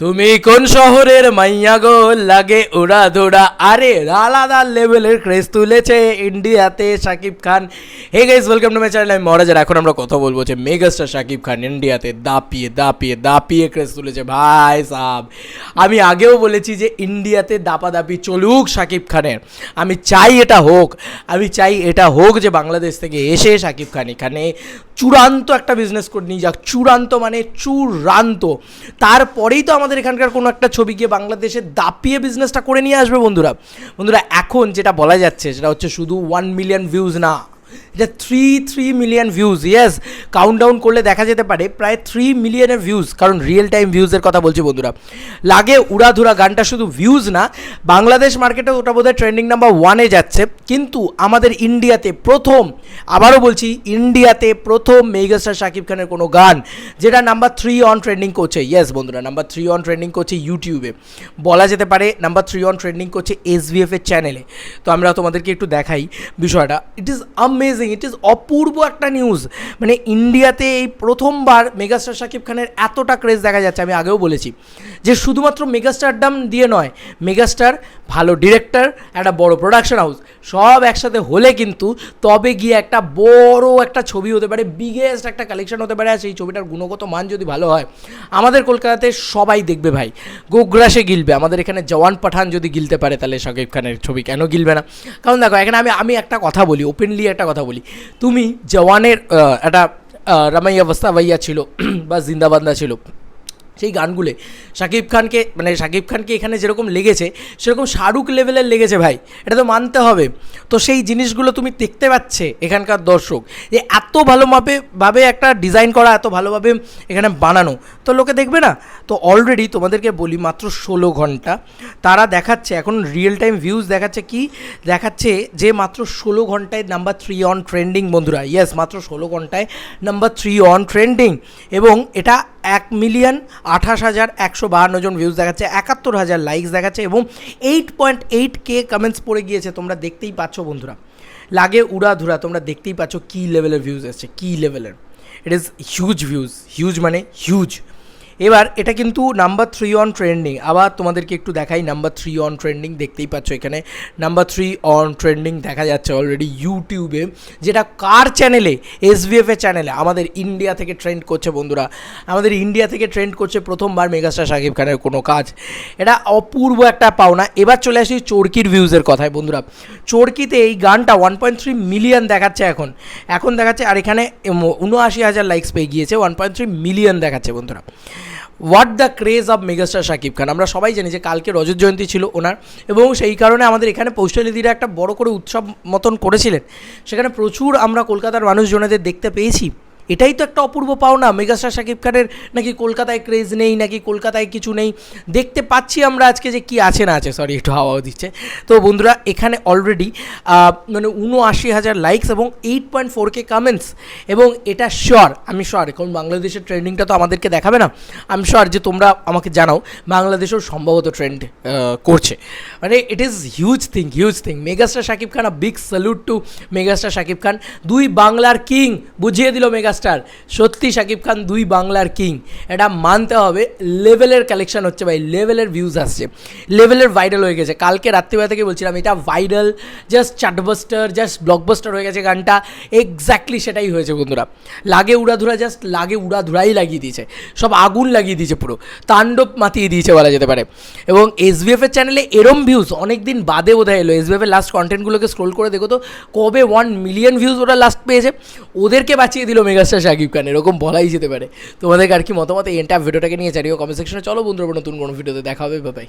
তুমি কোন শহরের মাইয়া গো লাগে ওরা দোড়া। আরে আলাদা লেভেলের ক্রেজ তুলেছে ইন্ডিয়াতে Shakib Khan. Hey guys, welcome to my channel. আমি মহারাজার। এখন আমরা কথা বলবো যে মেগাস্টার শাকিব খান ইন্ডিয়াতে দাপিয়ে দাপিয়ে দাপিয়ে ক্রেজ তুলেছে ভাই সাহাব। আমি আগেও বলেছি যে ইন্ডিয়াতে দাপাদাপি চলুক শাকিব খানের। আমি চাই এটা হোক, আমি চাই এটা হোক যে বাংলাদেশ থেকে এসে শাকিব খান এখানে চূড়ান্ত একটা বিজনেস করে নিয়ে যাক। চূড়ান্ত মানে চূড়ান্ত। তারপরেই তো আমাদের এখানকার কোনো একটা ছবি গিয়ে বাংলাদেশে দাপিয়ে বিজনেসটা করে নিয়ে আসবে। বন্ধুরা এখন যেটা বলা যাচ্ছে সেটা হচ্ছে শুধু 1 মিলিয়ন ভিউজ না, এটা 3 মিলিয়ন ভিউজ। ইয়েস, কাউন্টডাউন করলে দেখা যেতে পারে প্রায় 3 মিলিয়নের ভিউজ, কারণ রিয়েল টাইম ভিউজের কথা বলছি বন্ধুরা। লাগে উড়াধুরা গানটা শুধু ভিউজ না, বাংলাদেশ মার্কেটে ওটা বোধহয় ট্রেন্ডিং নাম্বার 1-এ যাচ্ছে। কিন্তু আমাদের ইন্ডিয়াতে প্রথম, আবারও বলছি, ইন্ডিয়াতে প্রথম মেগাস্টার শাকিব খানের কোনো গান যেটা নাম্বার 3 অন ট্রেন্ডিং করছে। ইয়েস বন্ধুরা, নাম্বার 3 অন ট্রেন্ডিং করছে ইউটিউবে, বলা যেতে পারে নাম্বার 3 অন ট্রেন্ডিং করছে SBF এর চ্যানেলে। তো আমরা তোমাদেরকে একটু দেখাই বিষয়টা। It is amazing, it is অপূর্ব একটা নিউজ। মানে ইন্ডিয়াতে এই প্রথমবার মেগাস্টার শাকিব খানের এতটা ক্রেজ দেখা যাচ্ছে। আমি আগেও বলেছি যে শুধুমাত্র মেগাস্টারডাম দিয়ে নয়, মেগাস্টার, ভালো ডিরেক্টর, একটা বড় প্রোডাকশন হাউস সব একসাথে হলে কিন্তু তবে গিয়ে একটা বড় একটা ছবি হতে পারে, বিগেস্ট একটা কালেকশন হতে পারে। আর সেই ছবিটার গুণগত মান যদি ভালো হয়, আমাদের কলকাতাতে সবাই দেখবে ভাই, গোগ্রাসে গিলবে। আমাদের এখানে জওয়ান পাঠান যদি গিলতে পারে, তাহলে শাকিব খানের ছবি কেন গিলবে না? কারণ দেখো, এখানে আমি একটা কথা বলি, ওপেনলি একটা কথা বলি। তুমি জওয়ানের একটা রামাইয়া বস্তা ভাইয়া ছিল বা জিন্দাবান্দা ছিল, সেই গানগুলো শাকিব খানকে এখানে যেরকম লেগেছে সেরকম শাহরুখ লেভেলের লেগেছে ভাই, এটা তো মানতে হবে। তো সেই জিনিসগুলো তুমি দেখতে পাচ্ছে এখানকার দর্শক, যে এত ভাবে একটা ডিজাইন করা, এত ভালোভাবে এখানে বানানো, তো লোকে দেখবে না? তো অলরেডি তোমাদেরকে বলি, মাত্র 16 ঘন্টা তারা দেখাচ্ছে, এখন রিয়েল টাইম ভিউজ দেখাচ্ছে। কি দেখাচ্ছে? যে মাত্র 16 ঘন্টায় নাম্বার 3 অন ট্রেন্ডিং বন্ধুরা। ইয়েস, মাত্র 16 ঘন্টায় নাম্বার 3 অন ট্রেন্ডিং, এবং এটা 1,28,152 জন ভিউজ দেখাচ্ছে, 71,000 লাইকস দেখাচ্ছে, এবং 8.8K কমেন্টস পড়ে গিয়েছে। তোমরা দেখতেই পাচ্ছ বন্ধুরা, লাগে উড়াধুরা, তোমরা দেখতেই পাচ্ছ কী লেভেলের ভিউজ এসছে, কী লেভেলের। ইট ইজ হিউজ ভিউজ, হিউজ মানে হিউজ। এবার এটা কিন্তু নাম্বার 3 অন ট্রেন্ডিং। আবার তোমাদেরকে একটু দেখাই নাম্বার 3 অন ট্রেন্ডিং। দেখতেই পাচ্ছ এখানে নাম্বার 3 অন ট্রেন্ডিং দেখা যাচ্ছে অলরেডি ইউটিউবে, যেটা কার চ্যানেলে? SBF এর চ্যানেলে। আমাদের ইন্ডিয়া থেকে ট্রেন্ড করছে বন্ধুরা, আমাদের ইন্ডিয়া থেকে ট্রেন্ড করছে প্রথমবার মেগাস্টার শাকিব খানের কোনো কাজ। এটা অপূর্ব একটা পাওনা। এবার চলে আসি চরকির ভিউজের কথায় বন্ধুরা। চরকিতে এই গানটা 1.3 মিলিয়ন দেখাচ্ছে এখন দেখাচ্ছে, আর এখানে 79,000 লাইকস পেয়ে গিয়েছে, 1.3 মিলিয়ন দেখাচ্ছে বন্ধুরা। What the craze of megastar Shakib Khan. আমরা সবাই জানি যে কালকে রজত জয়ন্তী ছিল ওনার, এবং সেই কারণে আমাদের এখানে পৌষালিদিরা একটা বড় করে উৎসব মতন করেছিলেন। সেখানে প্রচুর আমরা কলকাতার মানুষজনেদের দেখতে পেয়েছি। এটাই তো একটা অপূর্ব পাওনা। মেগাস্টার শাকিব খানের নাকি কলকাতায় ক্রেজ নেই, নাকি কলকাতায় কিছু নেই, দেখতে পাচ্ছি আমরা আজকে যে কি আছে না আছে। সরি, একটু হাওয়াও দিচ্ছে। তো বন্ধুরা, এখানে অলরেডি মানে 79,000 লাইকস এবং 8.4K কমেন্টস, এবং এটা শিওর, আমি শিওর, এখন বাংলাদেশের ট্রেন্ডিংটা তো আমাদেরকে দেখাবে না, আমি শিওর যে তোমরা আমাকে জানাও বাংলাদেশেও সম্ভবত ট্রেন্ড করছে। মানে it is huge thing. Megastar Shakib Khan, a big salute to megastar Shakib Khan. 2 বাংলার কিং বুঝিয়ে দিল মেগাস্টার। সত্যি শাকিব খান 2 বাংলার কিং, এটা মানতে হবে। লেভেলের কালেকশন হচ্ছে ভাই, লেভেলের ভিউজ আসছে, লেভেলের ভাইরাল হয়ে গেছে। কালকে রাত্রিবেলা থেকে বলছিলাম এটা ভাইরাল, জাস্ট চাটবাস্টার, জাস্ট ব্লকবাস্টার হয়ে গেছে গানটা। এক্স্যাক্টলি সেটাই হয়েছে বন্ধুরা। লাগে উড়াধুরা, জাস্ট লাগে উড়াধুরাই লাগিয়ে দিয়েছে, সব আগুন লাগিয়ে দিয়েছে, পুরো তাণ্ডব মাতিয়ে দিয়েছে বলা যেতে পারে। এবং SBF এর চ্যানেলে এরম ভিউজ অনেক দিন বাদে বোধহয় এলো। SBF এর লাস্ট কন্টেন্টগুলোকে স্ক্রোল করে দেখো তো, কবে 1 মিলিয়ন ভিউজ ওরা লাস্ট পেয়েছে। ওদেরকে বাঁচিয়ে দিল মেগাস্টার শাকিব খান, এরকম বলাই যেতে পারে। তোমাদের আর কি মতামত এই এন্টার ভিডিওটাকে নিয়ে জানিও কমেন্ট সেকশনে। চলো বন্ধুরা, নতুন কোনো ভিডিওতে দেখা হবে, বাই বাই।